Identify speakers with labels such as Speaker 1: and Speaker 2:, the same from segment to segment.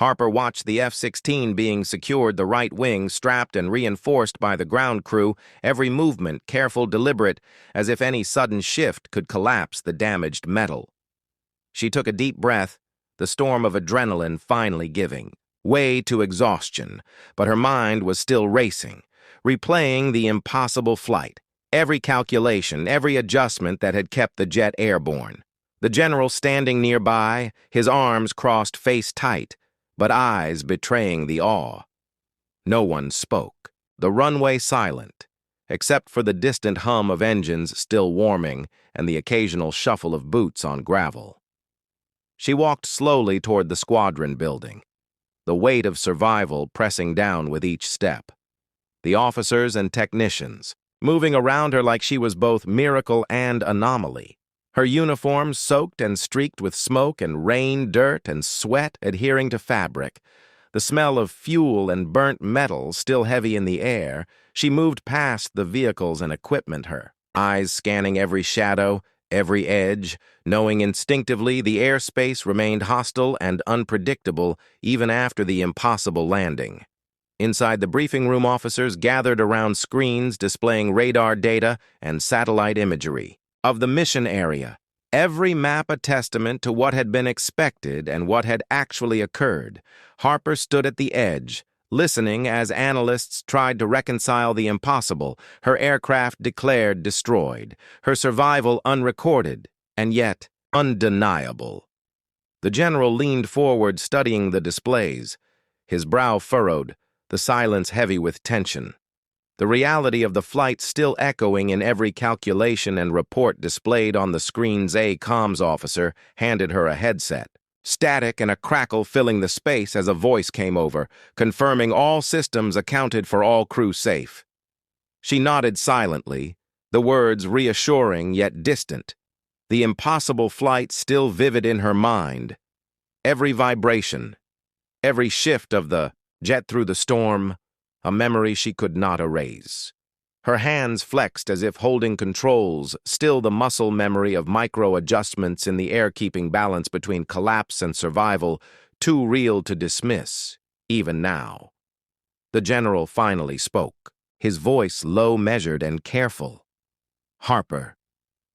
Speaker 1: Harper watched the F-16 being secured, the right wing strapped and reinforced by the ground crew, every movement careful, deliberate, as if any sudden shift could collapse the damaged metal. She took a deep breath, the storm of adrenaline finally giving way to exhaustion, but her mind was still racing, replaying the impossible flight, every calculation, every adjustment that had kept the jet airborne. The general standing nearby, his arms crossed face tight, but eyes betraying the awe. No one spoke, the runway silent, except for the distant hum of engines still warming and the occasional shuffle of boots on gravel. She walked slowly toward the squadron building, the weight of survival pressing down with each step. The officers and technicians, moving around her like she was both miracle and anomaly. Her uniform soaked and streaked with smoke and rain, dirt and sweat adhering to fabric. The smell of fuel and burnt metal still heavy in the air, she moved past the vehicles and equipment, her eyes scanning every shadow, every edge, knowing instinctively the airspace remained hostile and unpredictable even after the impossible landing. Inside the briefing room, officers gathered around screens displaying radar data and satellite imagery of the mission area, every map a testament to what had been expected and what had actually occurred. Harper stood at the edge, listening as analysts tried to reconcile the impossible, her aircraft declared destroyed, her survival unrecorded, and yet undeniable. The general leaned forward, studying the displays, his brow furrowed, the silence heavy with tension. The reality of the flight still echoing in every calculation and report displayed on the screens. A comms officer handed her a headset. Static and a crackle filling the space as a voice came over, confirming all systems accounted for, all crew safe. She nodded silently, the words reassuring yet distant. The impossible flight still vivid in her mind. Every vibration, every shift of the jet through the storm, a memory she could not erase. Her hands flexed as if holding controls, still the muscle memory of micro-adjustments in the air-keeping balance between collapse and survival, too real to dismiss, even now. The general finally spoke, his voice low, measured, and careful. "Harper,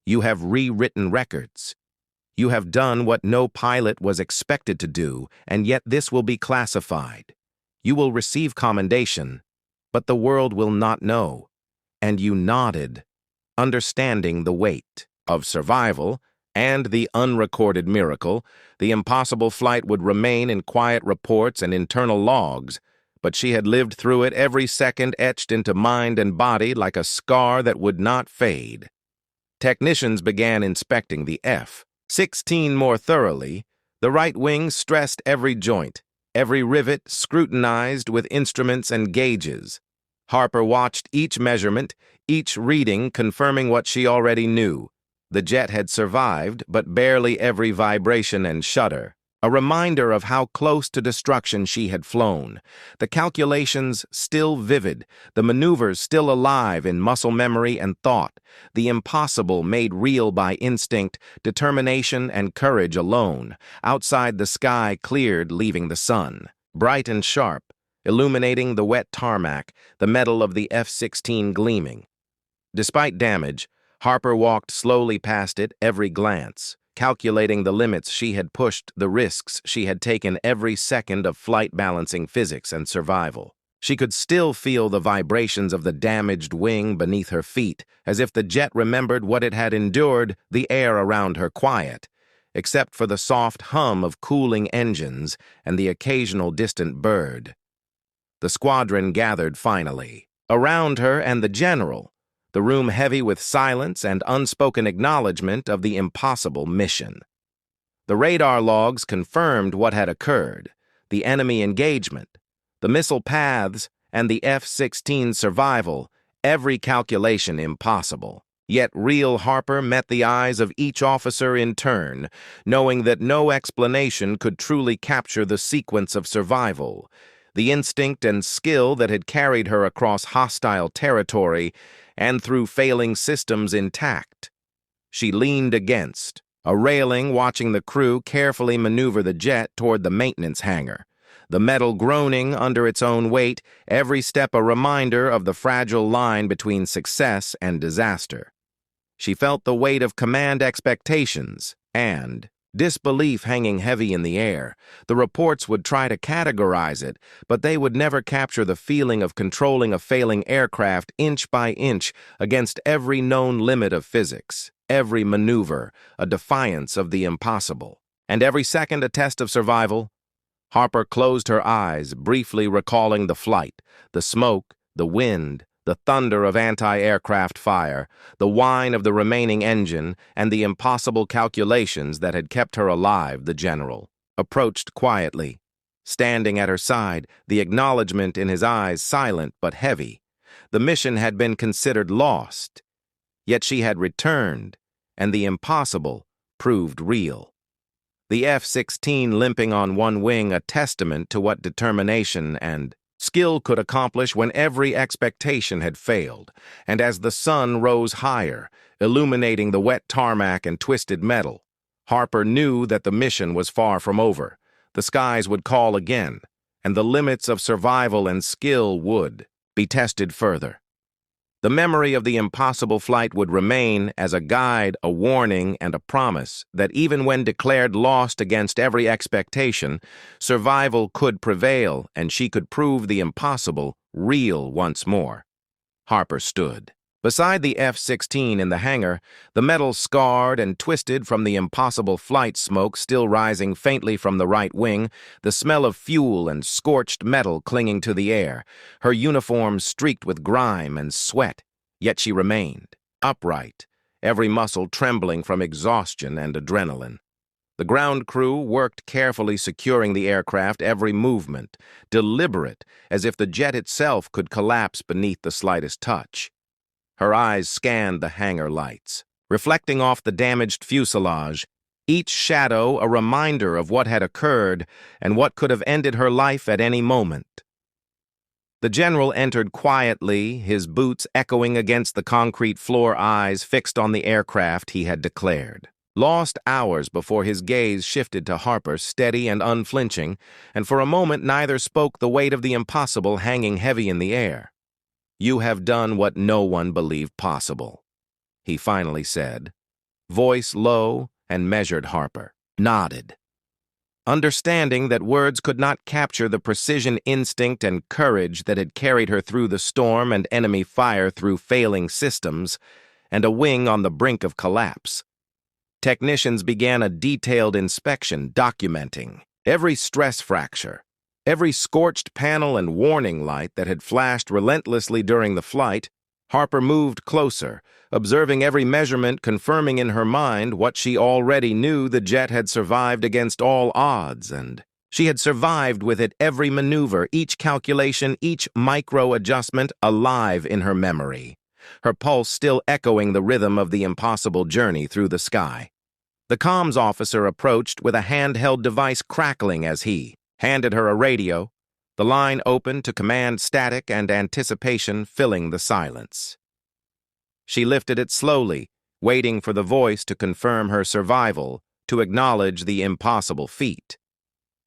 Speaker 1: you have rewritten records. You have done what no pilot was expected to do, and yet this will be classified. You will receive commendation, but the world will not know." And you nodded, understanding the weight of survival and the unrecorded miracle. The impossible flight would remain in quiet reports and internal logs, but she had lived through it, every second etched into mind and body like a scar that would not fade. Technicians began inspecting the F-16 more thoroughly. The right wing stressed every joint, every rivet scrutinized with instruments and gauges. Harper watched each measurement, each reading confirming what she already knew. The jet had survived, but barely every vibration and shudder. A reminder of how close to destruction she had flown. The calculations still vivid, the maneuvers still alive in muscle memory and thought, the impossible made real by instinct, determination, and courage alone. Outside, the sky cleared, leaving the sun, bright and sharp, illuminating the wet tarmac, the metal of the F-16 gleaming. Despite damage, Harper walked slowly past it, every glance, calculating the limits she had pushed, the risks she had taken, every second of flight balancing physics and survival. She could still feel the vibrations of the damaged wing beneath her feet, as if the jet remembered what it had endured, the air around her quiet, except for the soft hum of cooling engines and the occasional distant bird. The squadron gathered finally, around her and the general, the room heavy with silence and unspoken acknowledgement of the impossible mission. The radar logs confirmed what had occurred, the enemy engagement, the missile paths, and the F-16's survival, every calculation impossible. Yet real. Harper met the eyes of each officer in turn, knowing that no explanation could truly capture the sequence of survival, the instinct and skill that had carried her across hostile territory and through failing systems intact. She leaned against a railing, watching the crew carefully maneuver the jet toward the maintenance hangar. the metal groaning under its own weight, every step a reminder of the fragile line between success and disaster. She felt the weight of command expectations and disbelief hanging heavy in the air. The reports would try to categorize it, but they would never capture the feeling of controlling a failing aircraft inch by inch against every known limit of physics, every maneuver a defiance of the impossible, and every second a test of survival. Harper closed her eyes, briefly recalling the flight, the smoke, the wind, the thunder of anti-aircraft fire, the whine of the remaining engine, and the impossible calculations that had kept her alive. The general approached quietly, standing at her side, the acknowledgement in his eyes silent but heavy. The mission had been considered lost, yet she had returned, and the impossible proved real. The F-16 limping on one wing, a testament to what determination and skill could accomplish when every expectation had failed, and as the sun rose higher, illuminating the wet tarmac and twisted metal, Harper knew that the mission was far from over. The skies would call again, and the limits of survival and skill would be tested further. The memory of the impossible flight would remain as a guide, a warning, and a promise that even when declared lost against every expectation, survival could prevail and she could prove the impossible real once more. Harper stood beside the F-16 in the hangar, the metal scarred and twisted from the impossible flight smoke still rising faintly from the right wing, the smell of fuel and scorched metal clinging to the air, her uniform streaked with grime and sweat, yet she remained upright, every muscle trembling from exhaustion and adrenaline. The ground crew worked carefully, securing the aircraft, every movement deliberate, as if the jet itself could collapse beneath the slightest touch. Her eyes scanned the hangar lights, reflecting off the damaged fuselage, each shadow a reminder of what had occurred and what could have ended her life at any moment. The general entered quietly, his boots echoing against the concrete floor, eyes fixed on the aircraft he had declared lost hours before his gaze shifted to Harper, steady and unflinching, and for a moment neither spoke, the weight of the impossible hanging heavy in the air. "You have done what no one believed possible," he finally said. Voice low and measured. Harper nodded, understanding that words could not capture the precision, instinct, and courage that had carried her through the storm and enemy fire, through failing systems, and a wing on the brink of collapse. Technicians began a detailed inspection, documenting every stress fracture, every scorched panel and warning light that had flashed relentlessly during the flight. Harper moved closer, observing every measurement, confirming in her mind what she already knew: the jet had survived against all odds, and she had survived with it, every maneuver, each calculation, each micro-adjustment alive in her memory, her pulse still echoing the rhythm of the impossible journey through the sky. The comms officer approached with a handheld device crackling as he handed her a radio. The line opened to command, static and anticipation filling the silence. She lifted it slowly, waiting for the voice to confirm her survival, to acknowledge the impossible feat.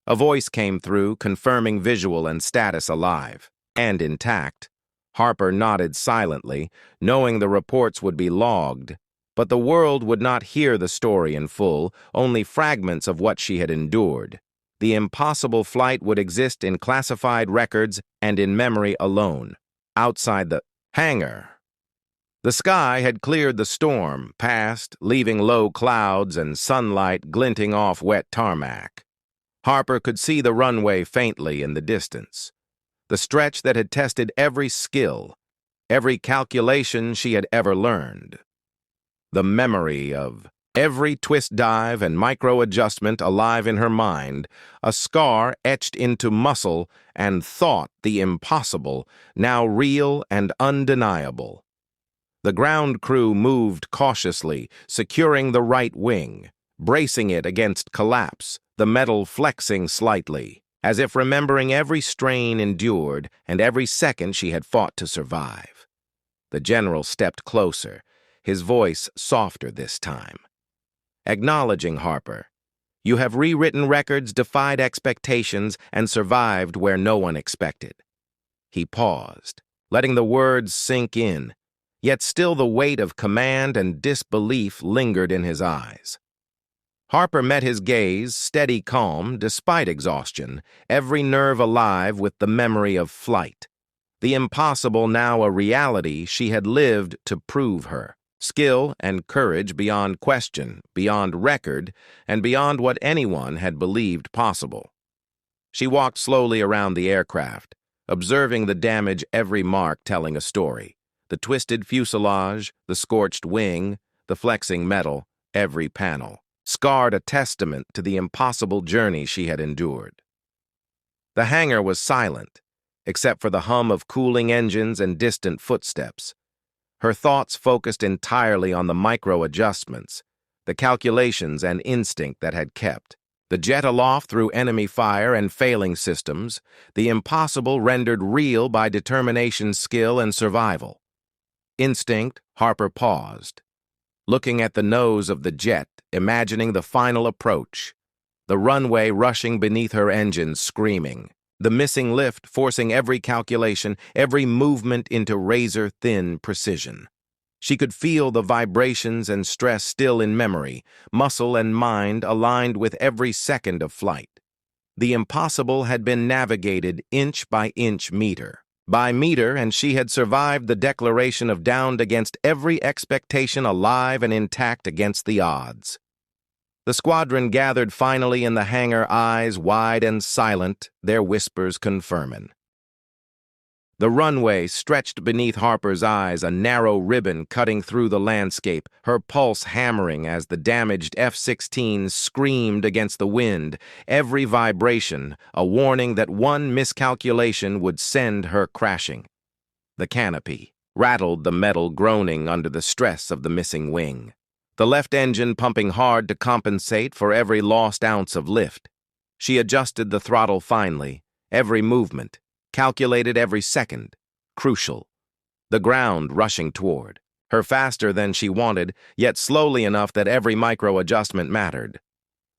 Speaker 1: A voice came through, confirming visual and status alive and intact. Harper nodded silently, knowing the reports would be logged, but the world would not hear the story in full, only fragments of what she had endured. The impossible flight would exist in classified records and in memory alone. Outside the hangar, the sky had cleared, the storm passed, leaving low clouds and sunlight glinting off wet tarmac. Harper could see the runway faintly in the distance, the stretch that had tested every skill, every calculation she had ever learned. The memory of every twist, dive, and micro-adjustment alive in her mind, a scar etched into muscle and thought, the impossible, now real and undeniable. The ground crew moved cautiously, securing the right wing, bracing it against collapse, the metal flexing slightly, as if remembering every strain endured and every second she had fought to survive. The general stepped closer, his voice softer this time. Acknowledging Harper, You have rewritten records, defied expectations, and survived where no one expected. He paused, letting the words sink in, yet still the weight of command and disbelief lingered in his eyes. Harper met his gaze, steady calm, despite exhaustion, every nerve alive with the memory of flight. The impossible now a reality she had lived to prove her. Skill and courage beyond question, beyond record, and beyond what anyone had believed possible. She walked slowly around the aircraft, observing the damage, every mark telling a story. The twisted fuselage, the scorched wing, the flexing metal, every panel, scarred a testament to the impossible journey she had endured. The hangar was silent, except for the hum of cooling engines and distant footsteps. Her thoughts focused entirely on the micro-adjustments, the calculations and instinct that had kept. The jet aloft through enemy fire and failing systems, the impossible rendered real by determination, skill, and survival. Instinct, Harper paused, looking at the nose of the jet, imagining the final approach, the runway rushing beneath her engines, screaming, the missing lift forcing every calculation, every movement into razor-thin precision. She could feel the vibrations and stress still in memory, muscle and mind aligned with every second of flight. The impossible had been navigated inch by inch, meter by meter, and she had survived the declaration of downed against every expectation, alive and intact against the odds. The squadron gathered finally in the hangar, eyes wide and silent, their whispers confirming. The runway stretched beneath Harper's eyes, a narrow ribbon cutting through the landscape, her pulse hammering as the damaged F-16 screamed against the wind, every vibration a warning that one miscalculation would send her crashing. The canopy rattled, the metal groaning under the stress of the missing wing. The left engine pumping hard to compensate for every lost ounce of lift. She adjusted the throttle finely, every movement, calculated every second, crucial. The ground rushing toward her, faster than she wanted, yet slowly enough that every micro-adjustment mattered.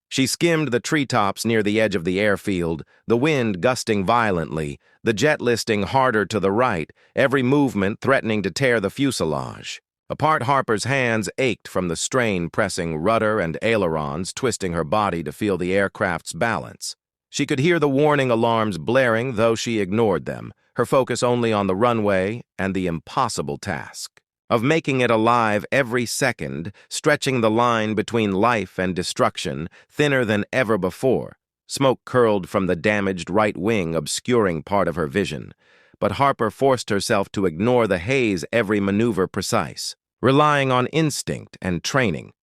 Speaker 1: She skimmed the treetops near the edge of the airfield, the wind gusting violently, the jet listing harder to the right, every movement threatening to tear the fuselage. Apart, Harper's hands ached from the strain pressing rudder and ailerons, twisting her body to feel the aircraft's balance. She could hear the warning alarms blaring, though she ignored them, her focus only on the runway and the impossible task of making it alive every second, stretching the line between life and destruction, thinner than ever before. Smoke curled from the damaged right wing, obscuring part of her vision. But Harper forced herself to ignore the haze, every maneuver precise, relying on instinct and training.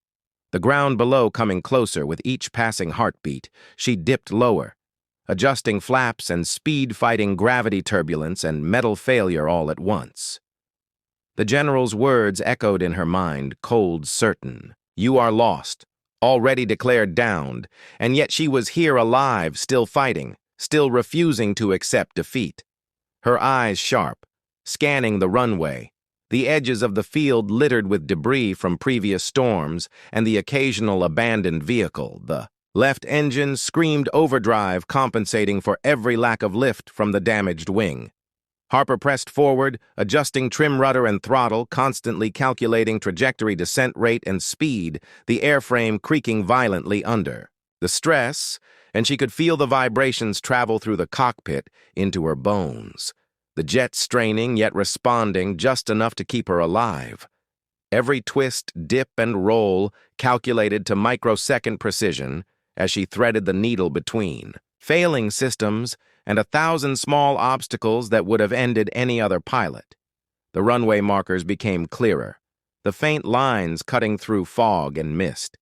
Speaker 1: The ground below coming closer with each passing heartbeat, she dipped lower, adjusting flaps and speed, fighting gravity turbulence and metal failure all at once. The general's words echoed in her mind, cold, certain. You are lost, already declared downed, and yet she was here alive, still fighting, still refusing to accept defeat. Her eyes sharp, scanning the runway, the edges of the field littered with debris from previous storms and the occasional abandoned vehicle. The left engine screamed overdrive, compensating for every lack of lift from the damaged wing. Harper pressed forward, adjusting trim rudder and throttle, constantly calculating trajectory, descent rate, and speed, the airframe creaking violently under. The stress, and she could feel the vibrations travel through the cockpit into her bones. The jet straining, yet responding just enough to keep her alive. Every twist, dip, and roll calculated to microsecond precision as she threaded the needle between failing systems and 1,000 small obstacles that would have ended any other pilot. The runway markers became clearer, the faint lines cutting through fog and mist.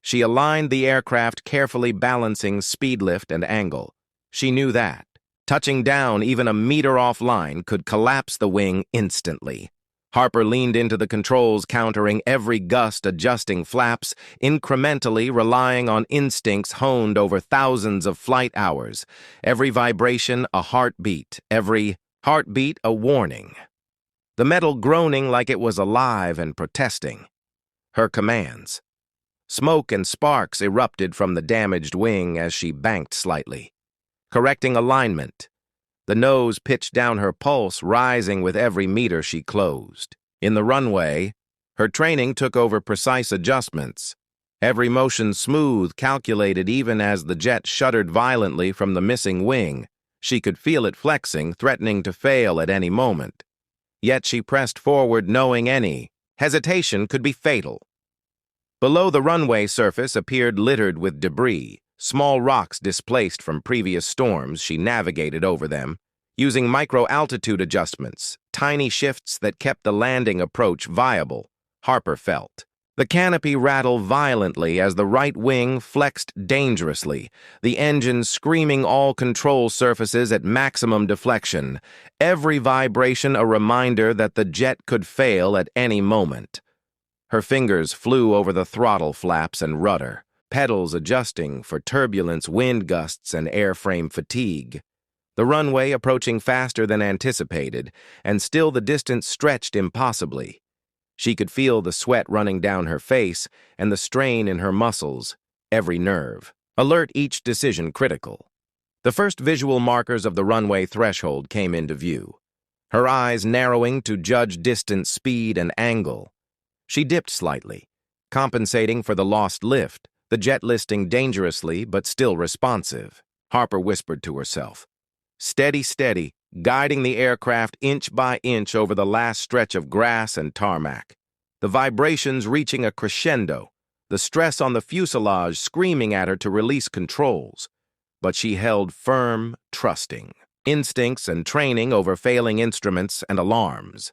Speaker 1: She aligned the aircraft, carefully balancing speed, lift, and angle. She knew that touching down even a meter offline could collapse the wing instantly. Harper leaned into the controls, countering every gust, adjusting flaps, incrementally relying on instincts honed over thousands of flight hours. Every vibration a heartbeat, every heartbeat a warning. The metal groaning like it was alive and protesting. Her commands. Smoke and sparks erupted from the damaged wing as she banked slightly. Correcting alignment. The nose pitched down, her pulse rising with every meter she closed. In the runway, her training took over precise adjustments. Every motion smooth, calculated even as the jet shuddered violently from the missing wing. She could feel it flexing, threatening to fail at any moment. Yet she pressed forward knowing any hesitation could be fatal. Below, the runway surface appeared littered with debris, small rocks displaced from previous storms. She navigated over them, using micro-altitude adjustments, tiny shifts that kept the landing approach viable, Harper felt. The canopy rattled violently as the right wing flexed dangerously, the engine screaming all control surfaces at maximum deflection, every vibration a reminder that the jet could fail at any moment. Her fingers flew over the throttle flaps and rudder, pedals adjusting for turbulence, wind gusts, and airframe fatigue. The runway approaching faster than anticipated, and still the distance stretched impossibly. She could feel the sweat running down her face and the strain in her muscles, every nerve. Alert, each decision critical. The first visual markers of the runway threshold came into view, her eyes narrowing to judge distance, speed, and angle. She dipped slightly, compensating for the lost lift, the jet listing dangerously but still responsive. Harper whispered to herself. Steady, steady, guiding the aircraft inch by inch over the last stretch of grass and tarmac. The vibrations reaching a crescendo, the stress on the fuselage screaming at her to release controls. But she held firm, trusting. Instincts and training over failing instruments and alarms.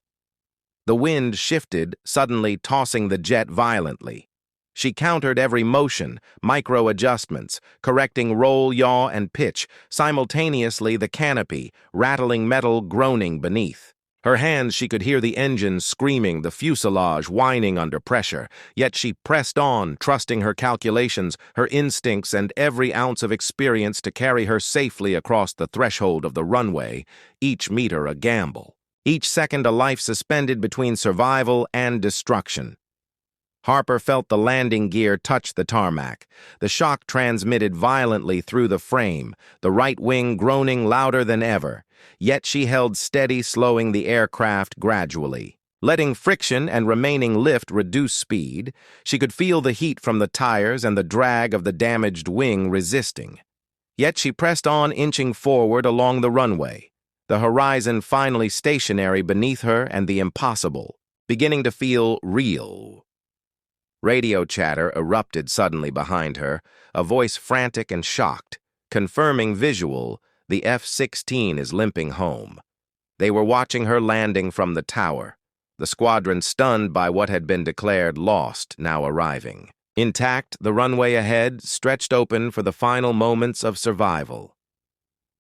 Speaker 1: The wind shifted, suddenly tossing the jet violently. She countered every motion, micro-adjustments, correcting roll, yaw, and pitch, simultaneously the canopy, rattling metal groaning beneath. Her hands, she could hear the engine screaming, the fuselage whining under pressure, yet she pressed on, trusting her calculations, her instincts, and every ounce of experience to carry her safely across the threshold of the runway, each meter a gamble, each second a life suspended between survival and destruction. Harper felt the landing gear touch the tarmac. The shock transmitted violently through the frame, the right wing groaning louder than ever. Yet she held steady, slowing the aircraft gradually. Letting friction and remaining lift reduce speed, she could feel the heat from the tires and the drag of the damaged wing resisting. Yet she pressed on, inching forward along the runway, the horizon finally stationary beneath her and the impossible, beginning to feel real. Radio chatter erupted suddenly behind her, a voice frantic and shocked, confirming visual, the F-16 is limping home. They were watching her landing from the tower, the squadron stunned by what had been declared lost, now arriving. Intact, the runway ahead stretched open for the final moments of survival.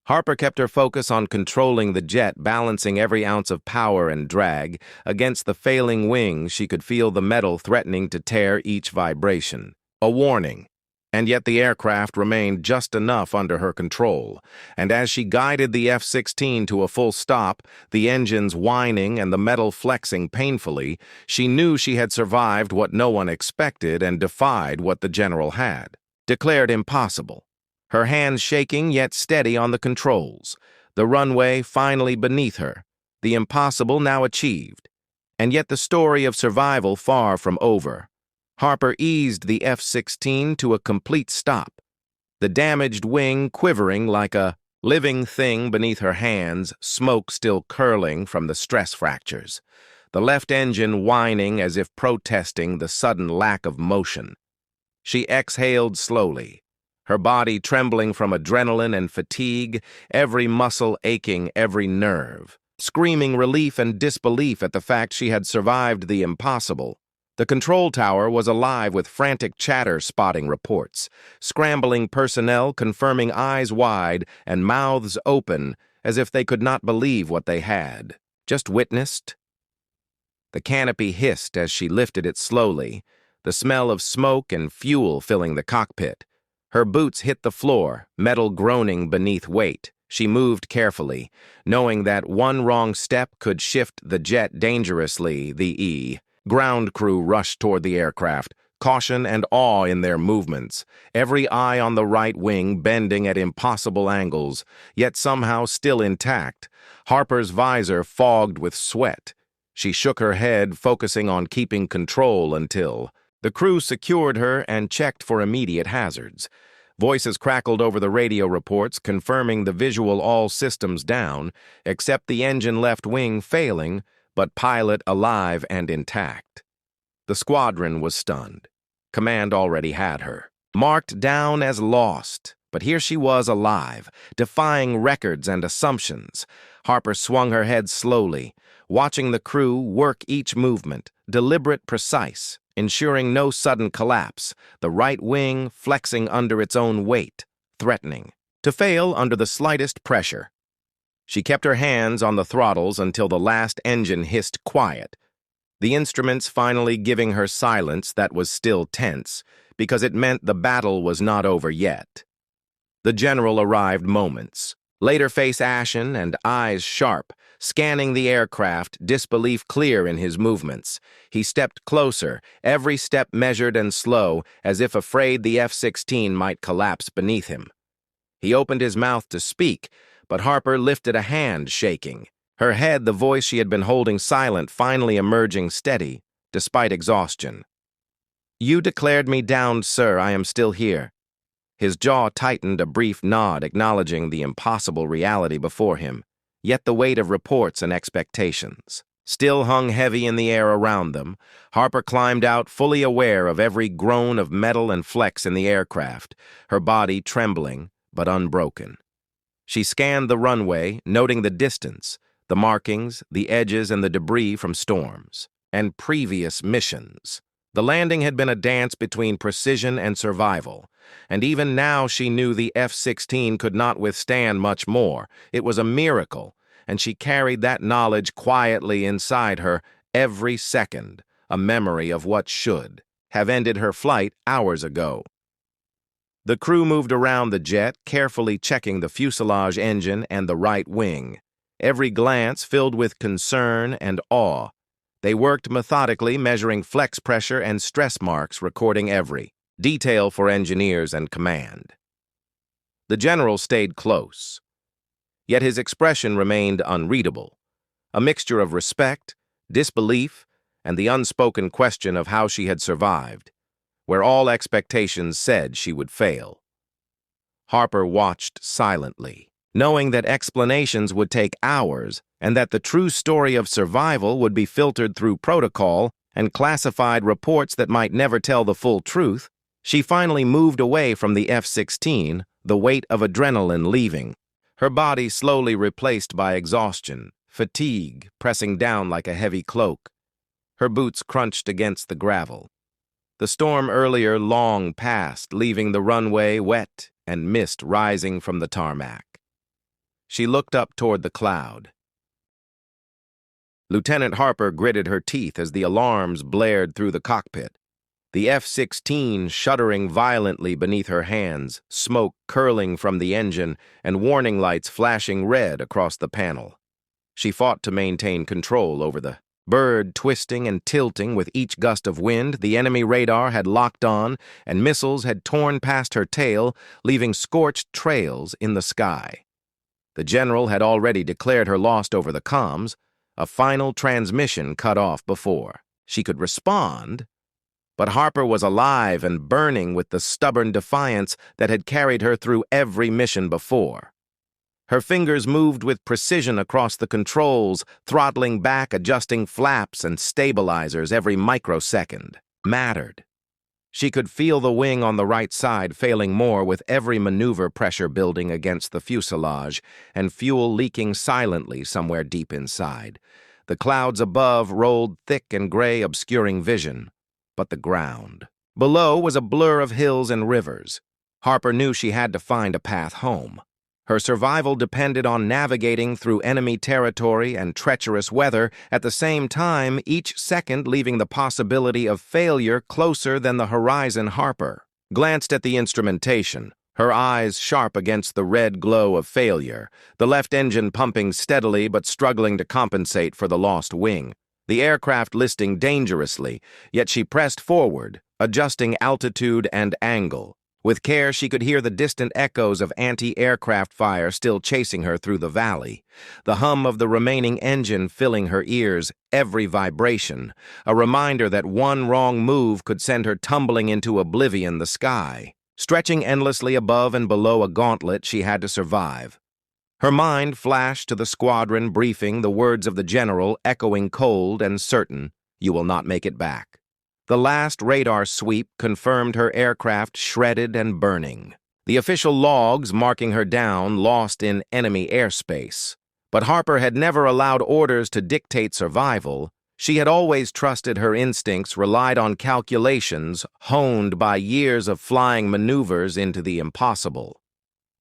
Speaker 1: Harper kept her focus on controlling the jet, balancing every ounce of power and drag. Against the failing wing, she could feel the metal threatening to tear each vibration. A warning. And yet the aircraft remained just enough under her control. And as she guided the F-16 to a full stop, the engines whining and the metal flexing painfully, she knew she had survived what no one expected and defied what the general had declared impossible. Her hands shaking yet steady on the controls, the runway finally beneath her, the impossible now achieved. And yet the story of survival far from over. Harper eased the F-16 to a complete stop, the damaged wing quivering like a living thing beneath her hands, smoke still curling from the stress fractures, the left engine whining as if protesting the sudden lack of motion. She exhaled slowly, her body trembling from adrenaline and fatigue, every muscle aching, every nerve, screaming relief and disbelief at the fact she had survived the impossible. The control tower was alive with frantic chatter spotting reports, scrambling personnel confirming eyes wide and mouths open as if they could not believe what they had just witnessed. The canopy hissed as she lifted it slowly, the smell of smoke and fuel filling the cockpit. Her boots hit the floor, metal groaning beneath weight. She moved carefully, knowing that one wrong step could shift the jet dangerously. The ground crew rushed toward the aircraft, caution and awe in their movements, every eye on the right wing bending at impossible angles, yet somehow still intact. Harper's visor fogged with sweat. She shook her head, focusing on keeping control until the crew secured her and checked for immediate hazards. Voices crackled over the radio reports, confirming the visual all systems down, except the engine left wing failing, but pilot alive and intact. The squadron was stunned. Command already had her, marked down as lost, but here she was alive, defying records and assumptions. Harper swung her head slowly, watching the crew work each movement, deliberate, precise, ensuring no sudden collapse, the right wing flexing under its own weight, threatening to fail under the slightest pressure. She kept her hands on the throttles until the last engine hissed quiet, the instruments finally giving her silence that was still tense, because it meant the battle was not over yet. The general arrived moments, later face ashen and eyes sharp, scanning the aircraft, disbelief clear in his movements. He stepped closer, every step measured and slow, as if afraid the F-16 might collapse beneath him. He opened his mouth to speak, but Harper lifted a hand, shaking. Her head, the voice she had been holding silent, finally emerging steady, despite exhaustion. "You declared me downed, sir. I am still here." His jaw tightened, a brief nod acknowledging the impossible reality before him, yet the weight of reports and expectations still hung heavy in the air around them. Harper climbed out, fully aware of every groan of metal and flex in the aircraft, her body trembling but unbroken. She scanned the runway, noting the distance, the markings, the edges, and the debris from storms and previous missions. The landing had been a dance between precision and survival, and even now she knew the F-16 could not withstand much more. It was a miracle, and she carried that knowledge quietly inside her every second, a memory of what should have ended her flight hours ago. The crew moved around the jet, carefully checking the fuselage engine and the right wing, every glance filled with concern and awe. They worked methodically, measuring flex pressure and stress marks, recording every detail for engineers and command. The general stayed close, yet his expression remained unreadable, a mixture of respect, disbelief, and the unspoken question of how she had survived, where all expectations said she would fail. Harper watched silently, knowing that explanations would take hours and that the true story of survival would be filtered through protocol and classified reports that might never tell the full truth. She finally moved away from the F-16, the weight of adrenaline leaving, her body slowly replaced by exhaustion, fatigue pressing down like a heavy cloak. Her boots crunched against the gravel. The storm earlier long passed, leaving the runway wet and mist rising from the tarmac. She looked up toward the cloud. Lieutenant Harper gritted her teeth as the alarms blared through the cockpit. The F-16 shuddering violently beneath her hands, smoke curling from the engine and warning lights flashing red across the panel. She fought to maintain control over the bird, twisting and tilting with each gust of wind. The enemy radar had locked on, and missiles had torn past her tail, leaving scorched trails in the sky. The general had already declared her lost over the comms, a final transmission cut off before she could respond. But Harper was alive and burning with the stubborn defiance that had carried her through every mission before. Her fingers moved with precision across the controls, throttling back, adjusting flaps and stabilizers every microsecond. Mattered. She could feel the wing on the right side failing more with every maneuver, pressure building against the fuselage and fuel leaking silently somewhere deep inside. The clouds above rolled thick and gray, obscuring vision. But the ground below was a blur of hills and rivers. Harper knew she had to find a path home. Her survival depended on navigating through enemy territory and treacherous weather, at the same time each second leaving the possibility of failure closer than the horizon. Harper glanced at the instrumentation, her eyes sharp against the red glow of failure, the left engine pumping steadily but struggling to compensate for the lost wing. The aircraft listing dangerously, yet she pressed forward, adjusting altitude and angle. With care, she could hear the distant echoes of anti-aircraft fire still chasing her through the valley, the hum of the remaining engine filling her ears, every vibration, a reminder that one wrong move could send her tumbling into oblivion, the sky, stretching endlessly above and below a gauntlet she had to survive. Her mind flashed to the squadron briefing, the words of the general echoing cold and certain, "You will not make it back." The last radar sweep confirmed her aircraft shredded and burning. The official logs marking her down, lost in enemy airspace. But Harper had never allowed orders to dictate survival. She had always trusted her instincts, relied on calculations honed by years of flying maneuvers into the impossible.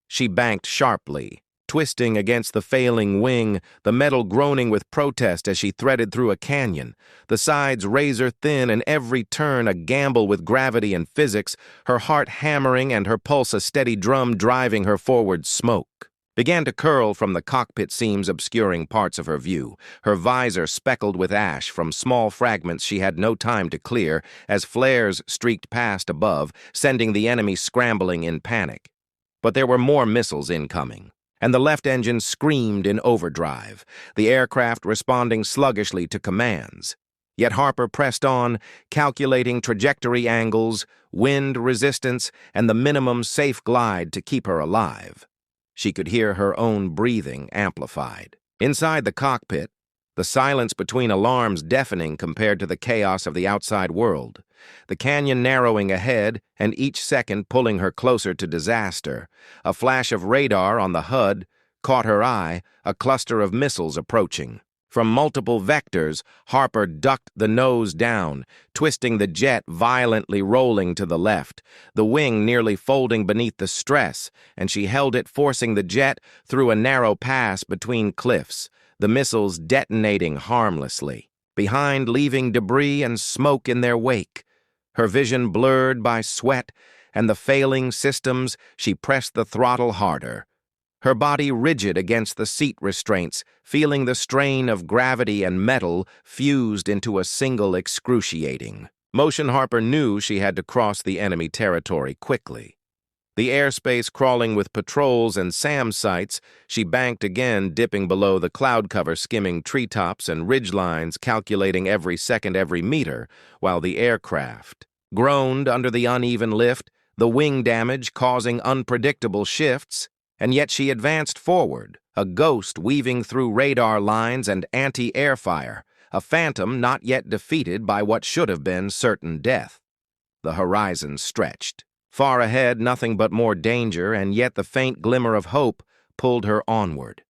Speaker 1: She banked sharply, twisting against the failing wing, the metal groaning with protest as she threaded through a canyon, the sides razor-thin and every turn a gamble with gravity and physics, her heart hammering and her pulse a steady drum driving her forward. Smoke began to curl from the cockpit seams obscuring parts of her view, her visor speckled with ash from small fragments she had no time to clear as flares streaked past above, sending the enemy scrambling in panic. But there were more missiles incoming, and the left engine screamed in overdrive, the aircraft responding sluggishly to commands. Yet Harper pressed on, calculating trajectory angles, wind resistance, and the minimum safe glide to keep her alive. She could hear her own breathing amplified. Inside the cockpit, the silence between alarms deafening compared to the chaos of the outside world, the canyon narrowing ahead and each second pulling her closer to disaster. A flash of radar on the HUD caught her eye, a cluster of missiles approaching. From multiple vectors, Harper ducked the nose down, twisting the jet violently rolling to the left, the wing nearly folding beneath the stress, and she held it forcing the jet through a narrow pass between cliffs, the missiles detonating harmlessly, behind leaving debris and smoke in their wake. Her vision blurred by sweat and the failing systems, she pressed the throttle harder, her body rigid against the seat restraints, feeling the strain of gravity and metal fused into a single excruciating motion. Harper knew she had to cross the enemy territory quickly. The airspace crawling with patrols and SAM sites, she banked again, dipping below the cloud cover, skimming treetops and ridgelines, calculating every second, every meter, while the aircraft groaned under the uneven lift, the wing damage causing unpredictable shifts. And yet she advanced forward, a ghost weaving through radar lines and anti-air fire, a phantom not yet defeated by what should have been certain death. The horizon stretched. Far ahead, nothing but more danger, and yet the faint glimmer of hope pulled her onward.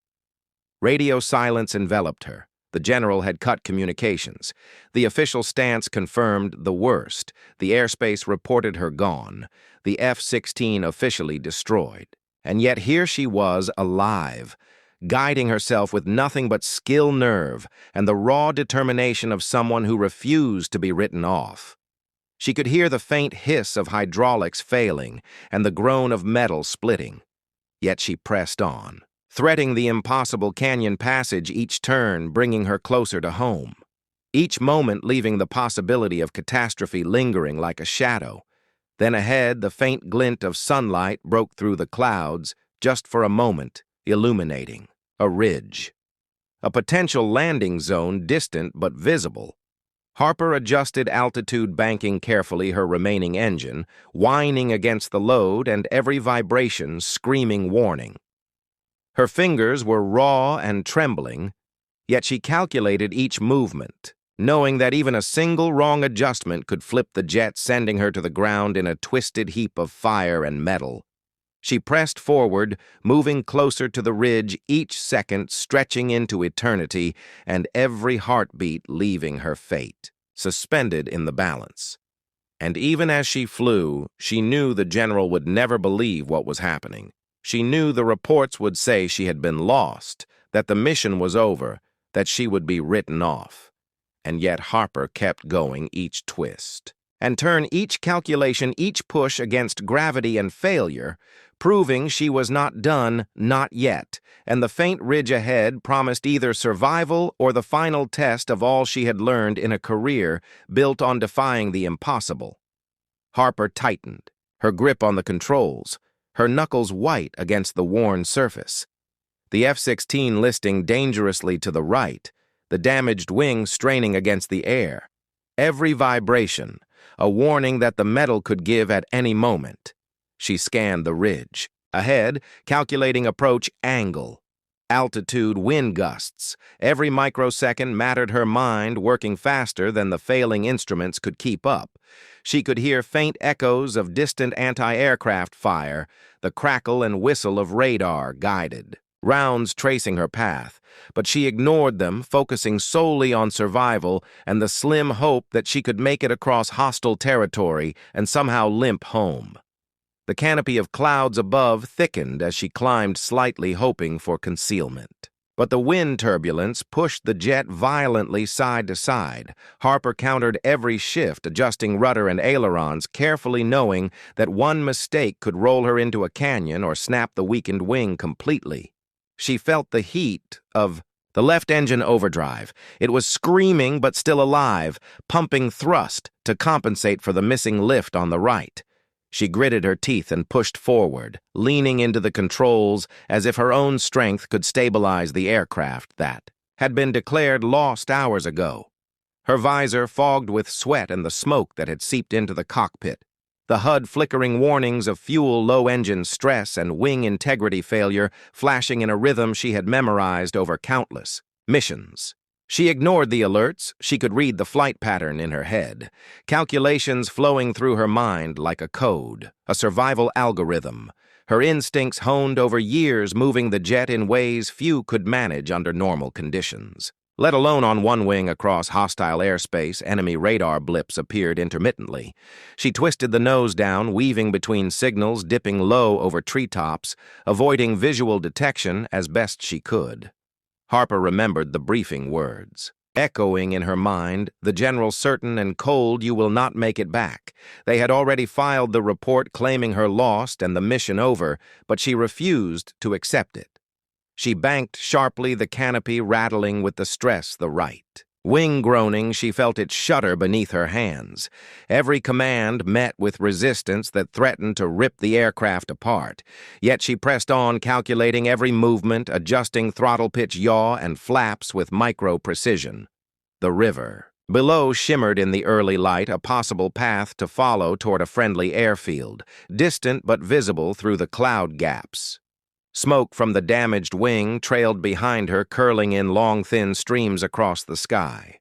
Speaker 1: Radio silence enveloped her. The general had cut communications. The official stance confirmed the worst. The airspace reported her gone. The F-16 officially destroyed. And yet here she was, alive, guiding herself with nothing but skill, nerve, and the raw determination of someone who refused to be written off. She could hear the faint hiss of hydraulics failing and the groan of metal splitting. Yet she pressed on, threading the impossible canyon passage each turn, bringing her closer to home. Each moment leaving the possibility of catastrophe lingering like a shadow. Then ahead, the faint glint of sunlight broke through the clouds, just for a moment, illuminating a ridge. A potential landing zone, distant but visible. Harper adjusted altitude, banking carefully her remaining engine, whining against the load and every vibration screaming warning. Her fingers were raw and trembling, yet she calculated each movement, knowing that even a single wrong adjustment could flip the jet, sending her to the ground in a twisted heap of fire and metal. She pressed forward, moving closer to the ridge, each second stretching into eternity, and every heartbeat leaving her fate, suspended in the balance. And even as she flew, she knew the general would never believe what was happening. She knew the reports would say she had been lost, that the mission was over, that she would be written off. And yet Harper kept going each twist, and turn each calculation, each push against gravity and failure, proving she was not done, not yet, and the faint ridge ahead promised either survival or the final test of all she had learned in a career built on defying the impossible. Harper tightened, her grip on the controls, her knuckles white against the worn surface. The F-16 listing dangerously to the right, the damaged wing straining against the air. Every vibration, a warning that the metal could give at any moment. She scanned the ridge. Ahead, calculating approach angle. Altitude, wind gusts. Every microsecond mattered, her mind working faster than the failing instruments could keep up. She could hear faint echoes of distant anti-aircraft fire, the crackle and whistle of radar guided. Rounds tracing her path, but she ignored them, focusing solely on survival and the slim hope that she could make it across hostile territory and somehow limp home. The canopy of clouds above thickened as she climbed slightly, hoping for concealment. But the wind turbulence pushed the jet violently side to side. Harper countered every shift, adjusting rudder and ailerons, carefully knowing that one mistake could roll her into a canyon or snap the weakened wing completely. She felt the heat of the left engine overdrive. It was screaming but still alive, pumping thrust to compensate for the missing lift on the right. She gritted her teeth and pushed forward, leaning into the controls as if her own strength could stabilize the aircraft that had been declared lost hours ago. Her visor fogged with sweat and the smoke that had seeped into the cockpit. The HUD flickering warnings of fuel low engine stress and wing integrity failure flashing in a rhythm she had memorized over countless missions. She ignored the alerts. She could read the flight pattern in her head, calculations flowing through her mind like a code, a survival algorithm, her instincts honed over years, moving the jet in ways few could manage under normal conditions. Let alone on one wing across hostile airspace, enemy radar blips appeared intermittently. She twisted the nose down, weaving between signals, dipping low over treetops, avoiding visual detection as best she could. Harper remembered the briefing words. Echoing in her mind, the general certain and cold, "You will not make it back." They had already filed the report claiming her lost and the mission over, but she refused to accept it. She banked sharply, the canopy rattling with the stress the right. Wing groaning, she felt it shudder beneath her hands. Every command met with resistance that threatened to rip the aircraft apart. Yet she pressed on, calculating every movement, adjusting throttle pitch, yaw, and flaps with micro-precision. The river. Below shimmered in the early light, a possible path to follow toward a friendly airfield, distant but visible through the cloud gaps. Smoke from the damaged wing trailed behind her, curling in long, thin streams across the sky.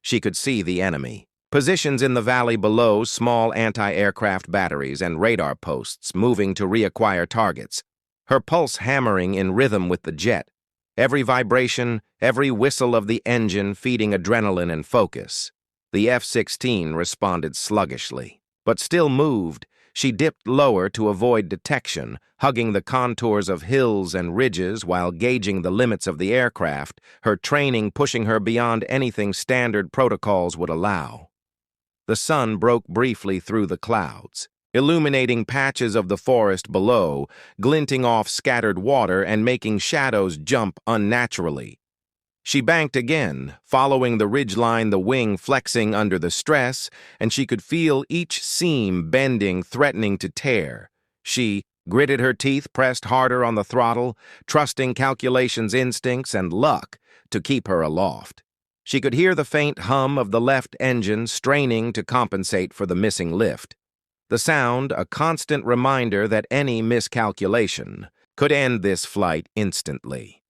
Speaker 1: She could see the enemy. Positions in the valley below, small anti-aircraft batteries and radar posts moving to reacquire targets. Her pulse hammering in rhythm with the jet. Every vibration, every whistle of the engine feeding adrenaline and focus. The F-16 responded sluggishly, but still moved. She dipped lower to avoid detection, hugging the contours of hills and ridges while gauging the limits of the aircraft, her training pushing her beyond anything standard protocols would allow. The sun broke briefly through the clouds, illuminating patches of the forest below, glinting off scattered water and making shadows jump unnaturally. She banked again, following the ridgeline, the wing flexing under the stress, and she could feel each seam bending, threatening to tear. She gritted her teeth, pressed harder on the throttle, trusting calculations, instincts, and luck to keep her aloft. She could hear the faint hum of the left engine straining to compensate for the missing lift. The sound, a constant reminder that any miscalculation could end this flight instantly.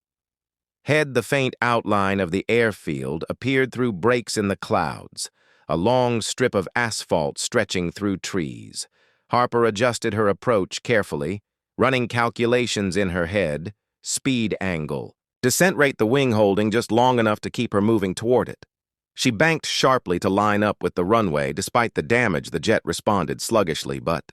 Speaker 1: Ahead, the faint outline of the airfield appeared through breaks in the clouds, a long strip of asphalt stretching through trees. Harper adjusted her approach carefully, running calculations in her head, speed angle, descent rate, the wing holding just long enough to keep her moving toward it. She banked sharply to line up with the runway. Despite the damage, the jet responded sluggishly, but